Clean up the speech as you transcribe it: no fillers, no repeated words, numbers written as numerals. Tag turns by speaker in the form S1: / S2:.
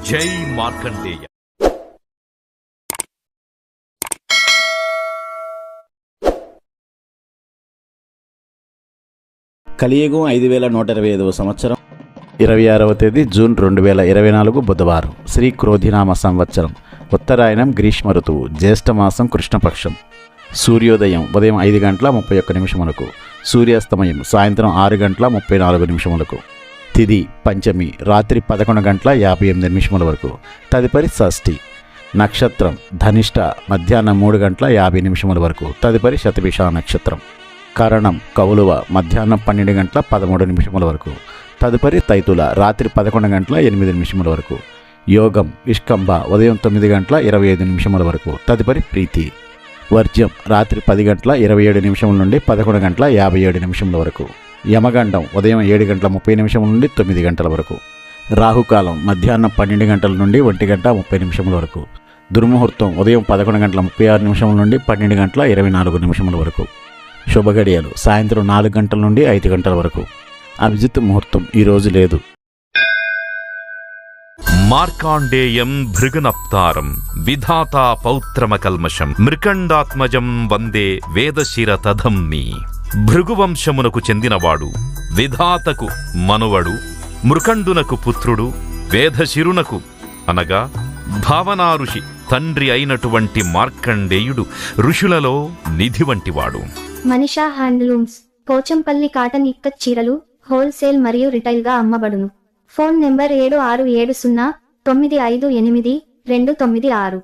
S1: జై మార్కండేయ.
S2: కలియుగం 5125వ సంవత్సరం 26వ తేదీ జూన్ 2024 బుధవారం. శ్రీ క్రోధినామ సంవత్సరం. ఉత్తరాయణం గ్రీష్మ ఋతువు. జ్యేష్ఠమాసం కృష్ణపక్షం. సూర్యోదయం ఉదయం 5:31 సూర్యాస్తమయం సాయంత్రం 6:34 తిథి పంచమి రాత్రి 11:58 వరకు. తదుపరి షష్ఠి. నక్షత్రం ధనిష్ట మధ్యాహ్నం 3:50 వరకు. తదుపరి శతభిష నక్షత్రం. కరణం కౌలువ మధ్యాహ్నం 12:13 వరకు. తదుపరి తైతుల రాత్రి 11:08 వరకు. యోగం ఇష్కంభ ఉదయం 9:25 వరకు. తదుపరి ప్రీతి. వర్జ్యం రాత్రి 10:27 నుండి 11:57 వరకు. యమగండం ఉదయం 7:30 నుండి 9 గంటల వరకు. రాహుకాలం మధ్యాహ్నం 12 గంటల నుండి 1:30 వరకు. దుర్ముహూర్తం ఉదయం 11:36 నుండి 12:24 వరకు. శుభగడియలు సాయంత్రం 4 గంటల నుండి 5 గంటల వరకు. అభిజిత్ ముహూర్తం ఈరోజు లేదు.
S1: మార్కాండేయం భృగునప్తారం విధాతా పౌత్రమకల్మషం మృకండాత్మజం వందే వేదశిర తధమ్మి. భృగువంశమునకు చెందినవాడు, విధాతకు మనువడు, మృకండునకు పుత్రుడు, వేదశిరునకు అనగా భావనా ఋషి తండ్రి అయినటువంటి మార్కండేయుడు ఋషులలో నిధి వంటివాడు.
S3: మనీషా హ్యాండ్లూమ్స్ పోచంపల్లి కాటన్ ఇక్కత్ చీరలు హోల్సేల్ మరియు రిటైల్ గా అమ్మబడును. Phone number 7670958296.